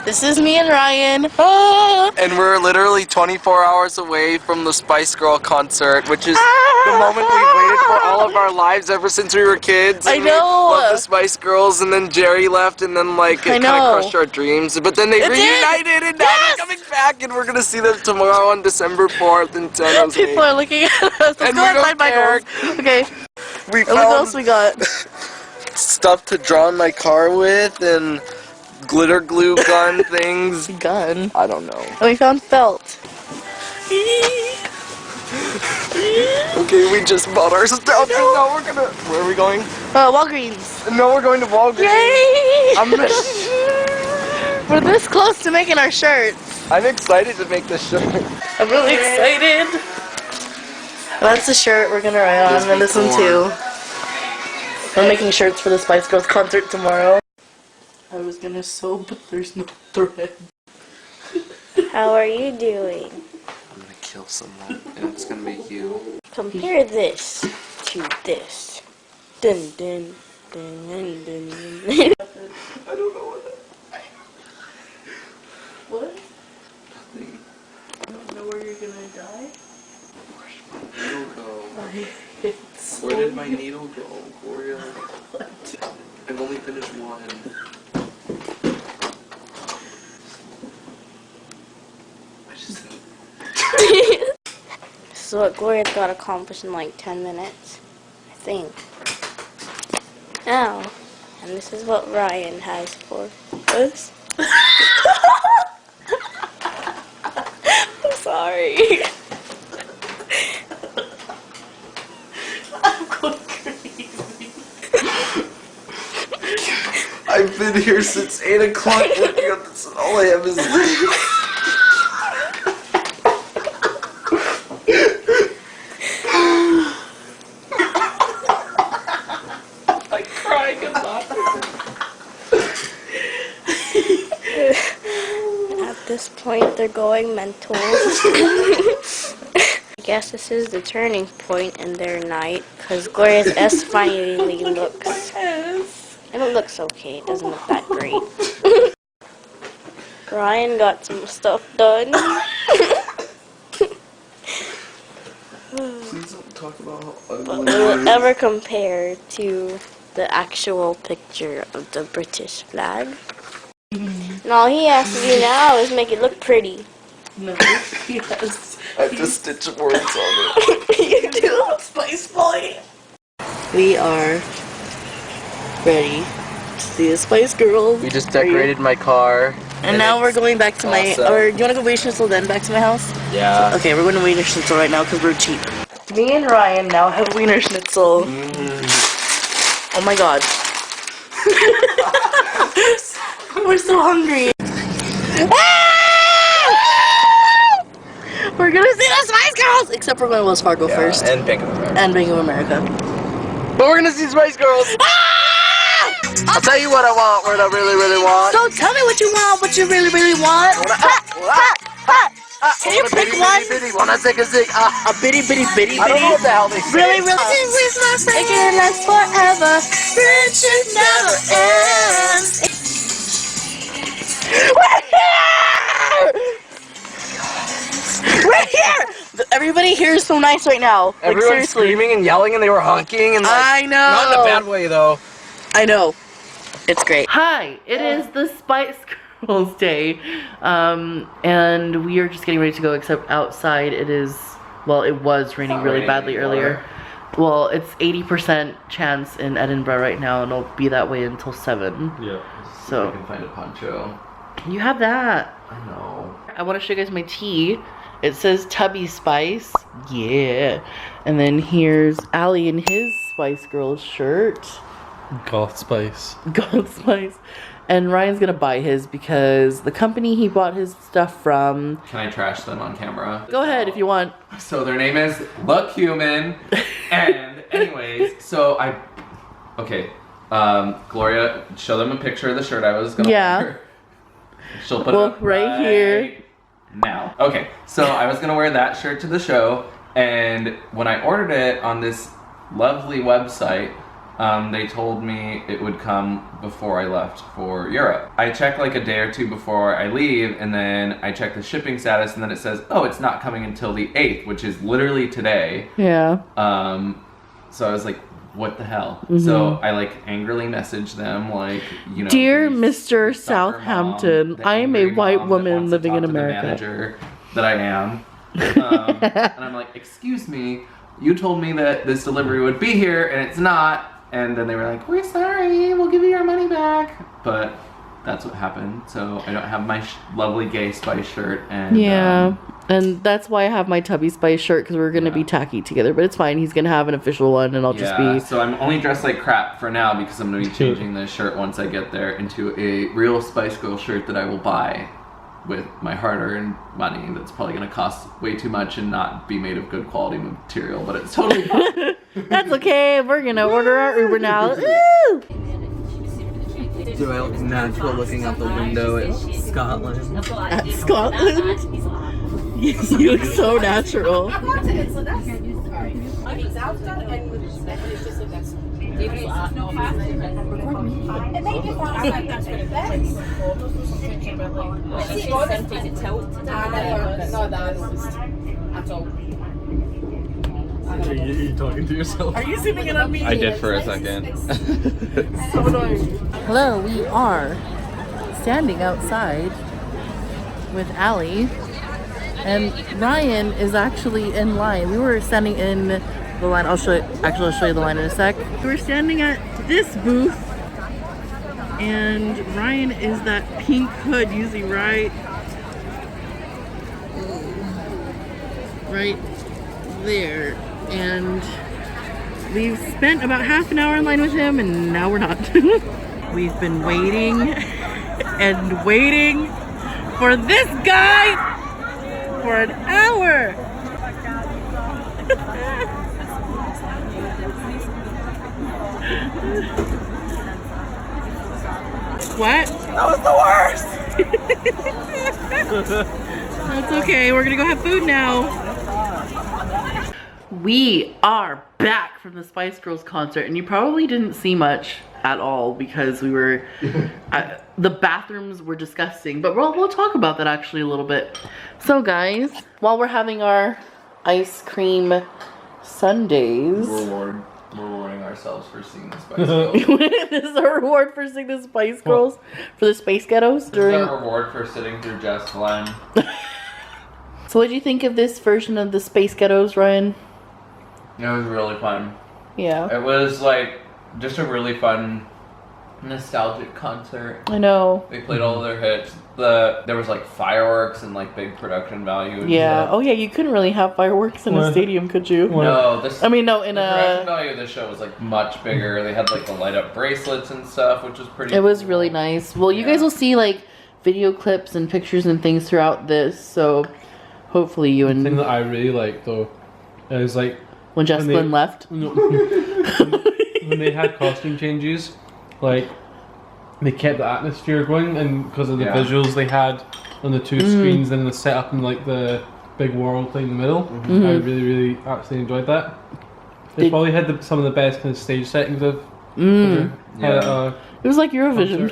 This is me and Ryan. Ah! And we're literally 24 hours away from the Spice Girl concert, which is the moment we've waited for all of our lives ever since we were kids. I And know. we loved the Spice Girls, and then Jerry left, and then like it kind of crushed our dreams. But then they reunited, and now they're coming back, and we're gonna see them tomorrow on December 4th in San Jose. People are looking at us. Let's And go we inside don't care. Michael's. Okay. We What else we got? Stuff to draw in my car with, and glitter glue gun things. Gun? I don't know. And we found felt. Okay, we just bought our stuff. No. Now we're gonna. Where are we going? Walgreens. No, we're going to Walgreens. Yay! I'm We're this close to making our shirts. I'm excited to make this shirt. I'm really excited. That's the shirt we're gonna write on, and this one too. We're making shirts for the Spice Girls concert tomorrow. I was gonna sew, but there's no thread. How are you doing? I'm gonna kill someone, and it's gonna be you. Compare this to this. Dun dun dun dun dun. I don't know what that. What? Nothing. I don't know where you're gonna die. Where's my needle go? It's Where did my needle go, Gloria? What? I've only finished one. This is what Gloria's got accomplished in like 10 minutes, I think. Oh, and this is what Ryan has for us. I'm sorry. I'm going crazy. I've been here since 8 o'clock working on this, and all I have is I'm crying about At this point, they're going mental. I guess this is the turning point in their night, because Gloria's S finally looks... It looks okay, it doesn't look that great. Ryan got some stuff done. Please don't talk about how But ugly will it ever compare to the actual picture of the British flag? And all he has to do now is make it look pretty. No, yes. I have to stitch words on it. You do, Spice Boy. We are ready to see the Spice Girls. We just decorated my car. And now we're going back to my, awesome. or do you want to go Wiener Schnitzel then back to my house? Yeah. Okay, we're going to Wiener Schnitzel right now because we're cheap. Me and Ryan now have Wiener Schnitzel. Oh my god. We're so hungry. We're gonna see the Spice Girls! Except we're going to Wells Fargo first. And Bank of America. And Bank of America. But we're gonna see Spice Girls! I'll tell you what I want, what I really, really want. So tell me what you want, what you really, really want. Can you pick one? Wanna take a zig? A bitty, bitty, bitty, bitty. I don't know what the hell they say. Really, really. It can last forever. Friendship never ends. We're here! We're here! Everybody here is so nice right now. Like, Everyone's seriously. screaming and yelling and they were honking and like, I know. not in a bad way though. I know. It's great. Hi, it is the Spice Girls Day. And we are just getting ready to go, except outside it is, well, it was raining really badly earlier. Well, it's 80% chance in Edinburgh right now, and it'll be that way until 7. Yeah. So I can find a poncho. you have that. I know. I want to show you guys my tea. It says Tubby Spice. Yeah. And then here's Allie in his Spice Girls shirt. Goth Spice. Gold Spice. And Ryan's gonna buy his because the company he bought his stuff from. Can I trash them on camera? Go ahead if you want. So their name is Look Human. And anyways, so okay, Gloria, show them a picture of the shirt I was gonna wear. She'll put it up right here. Now. Okay, so I was gonna wear that shirt to the show, and when I ordered it on this lovely website, they told me it would come before I left for Europe. I checked like a day or two before I leave, and then I checked the shipping status, and then it says, oh, it's not coming until the 8th, which is literally today. Yeah. So I was like, what the hell? So I like angrily messaged them like, you know, dear Mr. Southampton, I am a white woman living in America. The manager that I am. And I'm like, excuse me, you told me that this delivery would be here and it's not. And then they were like, we're sorry, we'll give you your money back. But that's what happened. So I don't have my lovely gay Spice shirt. And yeah. And that's why I have my Tubby Spice shirt, because we're going to be tacky together. But it's fine. He's going to have an official one, and I'll just be... So I'm only dressed like crap for now, because I'm going to be changing this shirt once I get there into a real Spice Girl shirt that I will buy with my hard-earned money. That's probably going to cost way too much and not be made of good quality material, but it's totally fine. That's okay. We're going to order our Uber now. Woo! Do I look natural looking out the window at Scotland? At Scotland? You look so natural. Are you talking to yourself? Are you zooming in on me? I did for a second. So annoying. Hello, we are standing outside with Allie. And Ryan is actually in line. We were standing in the line. I'll show you the line in a sec. We're standing at this booth, and Ryan is that pink hood usually right there. And we've spent about half an hour in line with him, and now we're not. We've been waiting and waiting for this guy for an hour. What? That was the worst! That's okay, we're gonna go have food now. We are back from the Spice Girls concert, and you probably didn't see much at all because we were the bathrooms were disgusting, but we'll talk about that actually a little bit. So guys, while we're having our ice cream sundaes, We're rewarding ourselves for seeing the Spice Girls. this is our reward for seeing the Spice Girls for the Space Ghettos during. This is our reward for sitting through Jess line. So what did you think of this version of the Space Ghettos, Ryan? It was really fun. Yeah. It was like just a really fun, nostalgic concert. I know. They played all of their hits. There was like fireworks and like big production value. And Yeah. stuff. Oh yeah, you couldn't really have fireworks in a stadium, could you? No, the production value of the show was like much bigger. They had like the light up bracelets and stuff, which was pretty. It was really nice. Well, you guys will see like video clips and pictures and things throughout this, so hopefully you and. The thing that I really liked though is like when Jesslyn left. When they had costume changes, like they kept the atmosphere going, and because of the visuals they had on the two screens and the setup and like the big world thing in the middle, I really actually enjoyed that. They probably had some of the best kind of stage settings of. It was like Eurovision.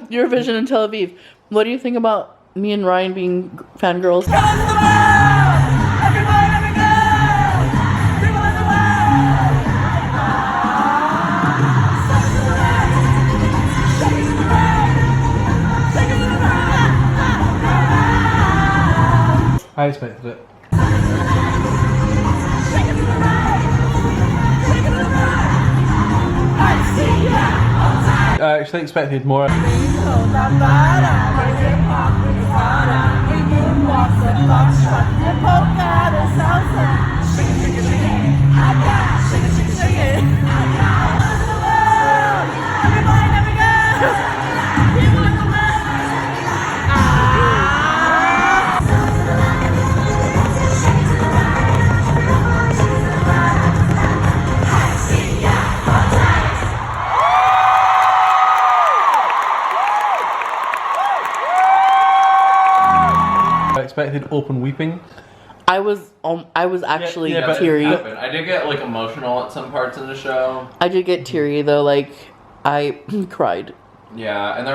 Eurovision in Tel Aviv. What do you think about me and Ryan being fangirls? I expected it. I actually expected more. I expected open weeping. I was actually teary. I did get like emotional at some parts in the show. I did get teary though, like I cried. Yeah, and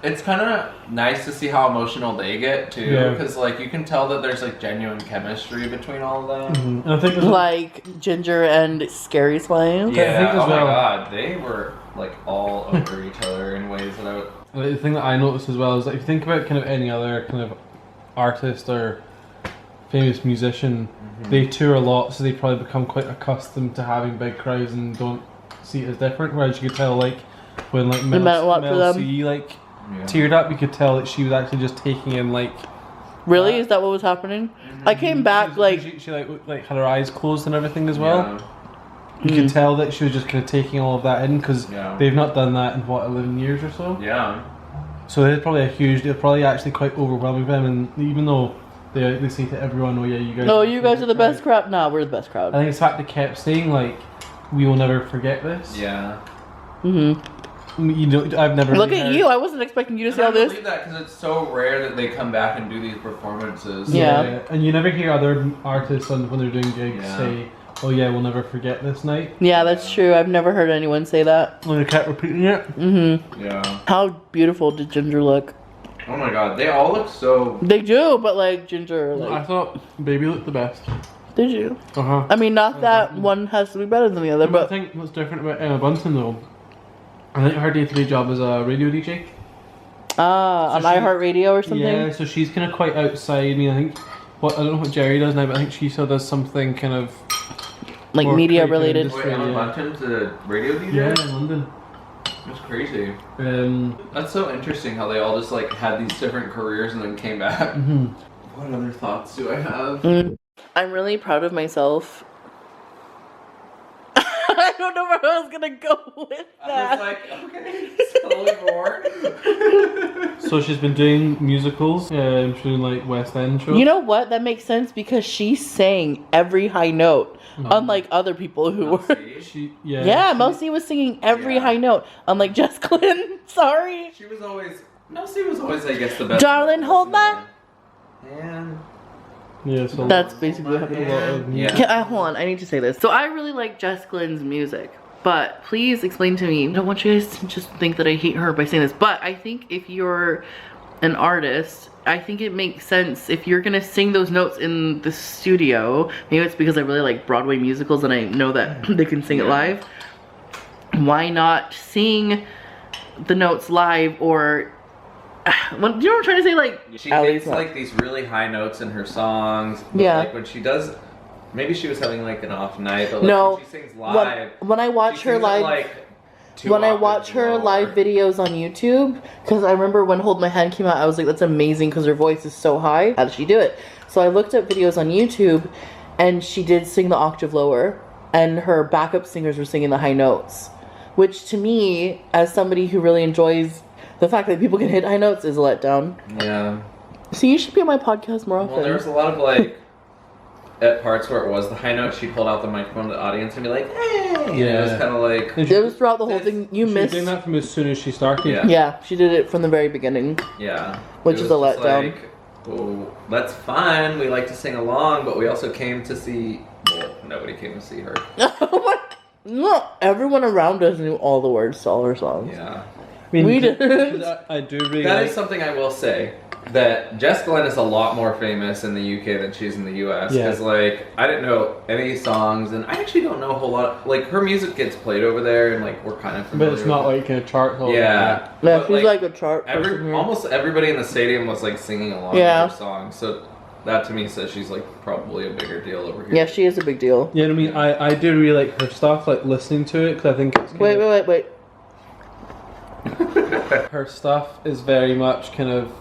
it's kind of nice to see how emotional they get too, because like you can tell that there's like genuine chemistry between all of them. And I think like Ginger and Scary Smile. Yeah, oh my god, they were like all over each other in ways that the thing that I noticed as well is that if you think about kind of any other kind of artist or famous musician, they tour a lot, so they probably become quite accustomed to having big crowds and don't see it as different. Whereas you could tell like when like Mel C like teared up, you could tell that she was actually just taking in like. Really? Is that what was happening? I came back like she like had her eyes closed and everything as well. You could tell that she was just kind of taking all of that in because they've not done that in what 11 years or so. Yeah. So it's probably they're probably actually quite overwhelming for them, and even though they say to everyone, "Oh yeah, you guys." Oh, you guys are the best crowd. Nah, we're the best crowd. I think it's the fact they kept saying like, "We will never forget this." Yeah. You know, I've never. Look at you! I wasn't expecting you to say all this. I believe that because it's so rare that they come back and do these performances. Yeah. And you never hear other artists when they're doing gigs say, "Oh yeah, we'll never forget this night." Yeah, that's true. I've never heard anyone say that. And they kept repeating it. Yeah. How beautiful did Ginger look? Oh my god, they all look so. They do, but like Ginger, like. I thought Baby looked the best. Did you? I mean, not that one has to be better than the other, but I think what's different about Emma Bunton though, I think her day-to-day job is a radio DJ. On iHeartRadio or something. Yeah, so she's kind of quite outside. I mean, I think I don't know what Jerry does now, but I think she still does something kind of like media related. Wait, Emma Bunton's a radio DJ? Yeah, in London. That's crazy. That's so interesting how they all just like had these different careers and then came back. What other thoughts do I have? I'm really proud of myself. I don't know where I was gonna go with that. I was like, okay, tell me more. So she's been doing musicals. She's doing like West End shows. You know what? That makes sense because she sang every high note, unlike other people who were. Mel C was singing every high note, unlike Jess Glynn. Sorry. Mel C was always, I guess, the best. Darling, hold my hand. Yeah, so that's basically what happened. Hold on, I need to say this. So I really like Jess Glynn's music, but please explain to me. I don't want you guys to just think that I hate her by saying this, but I think if you're an artist, I think it makes sense if you're gonna sing those notes in the studio. Maybe it's because I really like Broadway musicals and I know that they can sing it live. Why not sing the notes live or do you know what I'm trying to say? Like she hits like these really high notes in her songs. But like when she does, maybe she was having like an off night. But like when she sings live, when I watch her live, live videos on YouTube, because I remember when Hold My Hand came out, I was like, that's amazing because her voice is so high. How does she do it? So I looked up videos on YouTube, and she did sing the octave lower, and her backup singers were singing the high notes, which to me, as somebody who really enjoys the fact that people can hit high notes, is a letdown. Yeah. So you should be on my podcast more often. Well, there was a lot of like, at parts where it was the high note, she'd hold out the microphone to the audience and be like, hey! Yeah. It was kind of like... It was throughout the whole thing. You missed... She was doing that from as soon as she started. Yeah, she did it from the very beginning. Yeah. Which is a letdown. Like, oh, that's fine. We like to sing along, but we also came to see... Well, nobody came to see her. What? No, everyone around us knew all the words to all her songs. Yeah. I mean, we did. I do really That is something I will say. That Jess Glynn is a lot more famous in the UK than she is in the US. Because, like, I didn't know any songs, and I actually don't know a whole lot. Like, her music gets played over there, and, like, we're kind of familiar But it's not like a chart. Yeah. Yeah, she's like a chart. Almost everybody in the stadium was, like, singing along with her songs. So that, to me, says she's, like, probably a bigger deal over here. Yeah, she is a big deal. Yeah, I mean, I do really like her stuff, like, listening to it, because I think it's... Wait. Her stuff is very much kind of...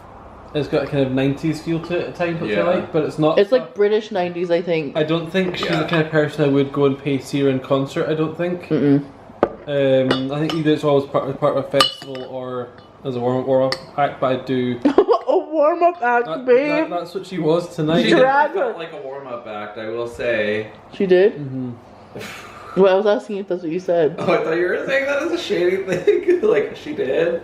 It's got a kind of 90s feel to it at times, which I like, but it's not... It's like British 90s, I think. I don't think she's the kind of person I would go and pay to see her in concert, I don't think. I think either it's always part of a festival or as a warm-up act, but I do... A warm-up act, babe! That's what she was tonight. She felt like a warm-up act, I will say. She did? Well, I was asking if that's what you said. Oh, I thought you were saying that as a shady thing. Like, she did.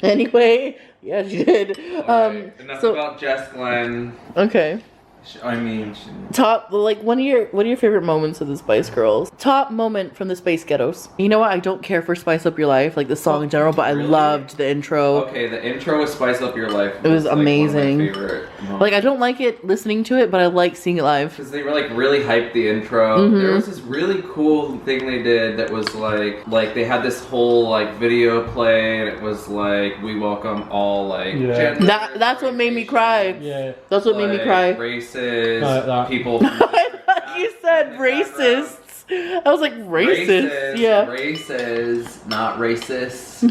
Anyway, yeah, she did. Alright, enough about Jess Glenn. Okay. I mean, Top, like, what are your favorite moments of the Spice Girls? Top moment from the Space Ghettos. You know what? I don't care for Spice Up Your Life, like the song in general, but I loved the intro. Okay, the intro was Spice Up Your Life. It was like, amazing. one of my favorite moments. Like, I don't like it listening to it, but I like seeing it live. Because they were like really hyped the intro. There was this really cool thing they did that was like they had this whole like video play, and it was like, we welcome all like gender, That's what made me cry. Yeah. That's what made me cry. Races, people. I thought you said racists. I was like, racist. Yeah. Races, not racists.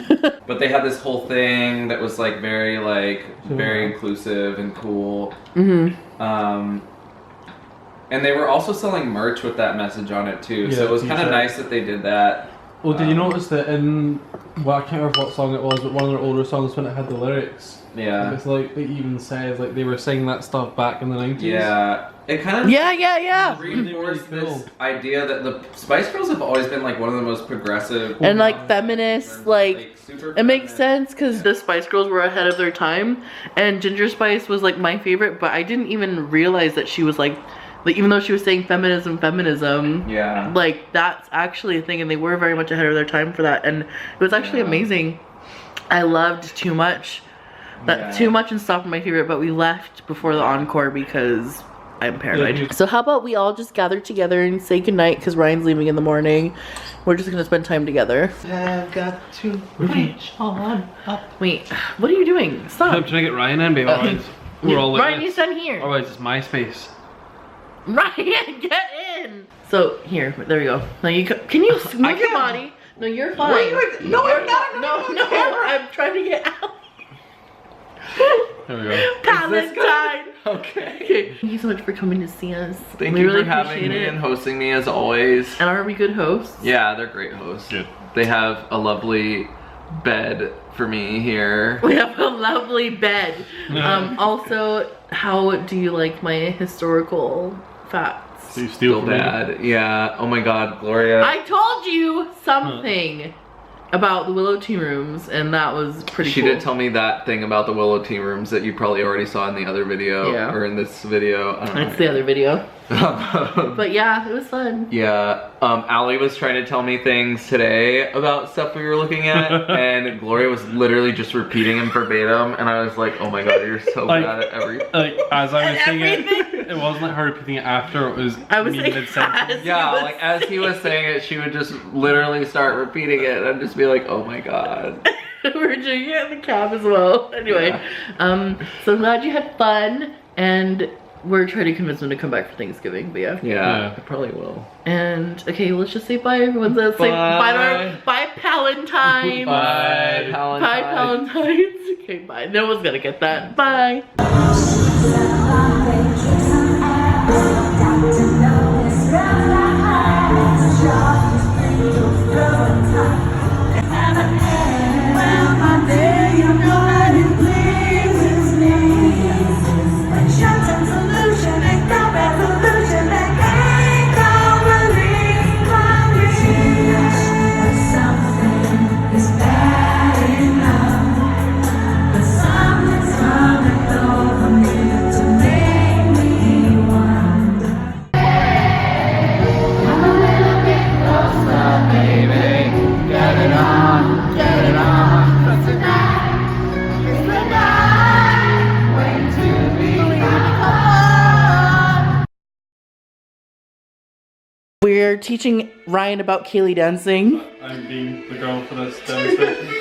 But they had this whole thing that was like very inclusive and cool. And they were also selling merch with that message on it too. So it was kind of nice that they did that. Well, did you notice that in, well, I can't remember what song it was, but one of their older songs when it had the lyrics? Yeah. It's like, it even says, like, they were singing that stuff back in the 90s. Yeah. It kind of reinforced Really this idea that the Spice Girls have always been like one of the most progressive and like feminists, like super it makes feminist. sense because the Spice Girls were ahead of their time, and Ginger Spice was like my favorite, but I didn't even realize that she was like even though she was saying feminism, yeah, like that's actually a thing, and they were very much ahead of their time for that, and it was actually amazing. I loved Too Much. Too Much and Stop were my favorite, but we left before the encore because I'm paranoid. So how about we all just gather together and say goodnight because Ryan's leaving in the morning. We're just gonna spend time together. I've got to reach on up. Wait, what are you doing? Stop. I'm trying to get Ryan in, babe. Otherwise, we're all Ryan, you stand here. Otherwise, it's my space. Ryan, get in. So here, there we go. Now you can you move your body? No, you're fine. Wait, no, I'm not. No, I'm trying to get out. There we go. Palestine. Okay. Thank you so much for coming to see us. Thank we you really for having appreciate me it. and hosting me as always. And are we good hosts? Yeah, they're great hosts. Good. They have a lovely bed for me here. We have a lovely bed. Also, how do you like my historical facts? So you Still steal from me? bad. Yeah. Oh my God, Gloria. I told you something about the Willow Tea Rooms, and that was pretty She cool. did tell me that thing about the Willow Tea Rooms that you probably already saw in the other video, Yeah. or in this video. I don't know. That's the other video. But yeah, it was fun. Yeah, Allie was trying to tell me things today about stuff we were looking at, and Gloria was literally just repeating them verbatim, and I was like, oh my God, you're so Like- bad at everything. Like, as I was saying Everything. it wasn't like her repeating it after, it was I was me saying mid-sentence. Yeah, like as he was saying it, she would just literally start repeating it, and I'd just be like, oh my God. We were doing it in the cab as well. Anyway, so I'm glad you had fun, and we're trying to convince them to come back for Thanksgiving, but yeah. Yeah, I probably will. And okay, let's just say bye, everyone. Let's say bye Palantine. Bye, Palantine. Bye Palantines. Okay, bye. No one's gonna get that. Bye. We're teaching Ryan about Caylee dancing. I'm being the girl for this demonstration.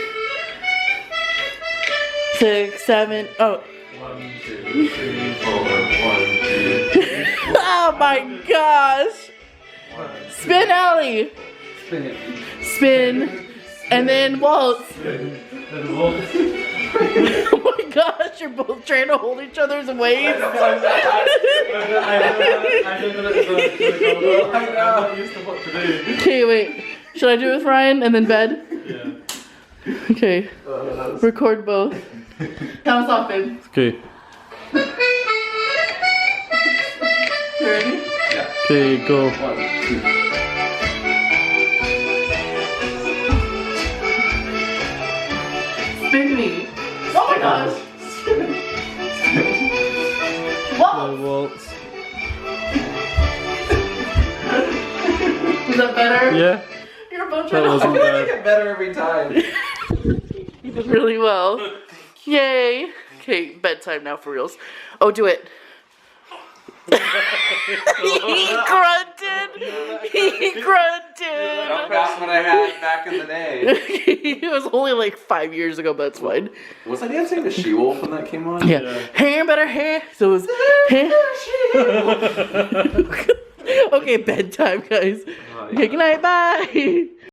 6, 7, oh. 1, 2, 3, 4. 1, 2, 3. Oh my gosh. Spin, Allie. Spin. And then waltz. Oh my gosh, you're both trying to hold each other's waist. Okay, wait. Should I do it with Ryan and then bed? Yeah. Okay. Record both. Count us off, babe. Okay. You ready? Okay, go. 1, 2. Spin me. Yeah. You're a bunch That of wasn't I bad. get better every time. You did really well. Yay. Okay, bedtime now for reals. Oh, do it. He grunted. He grunted. That's what I had back in the day. It was only like 5 years ago, but that's fine. Was I dancing to She-Wolf when that came on? Yeah. Hair better hair. So it was. Okay, bedtime, guys. Okay, good night. Bye.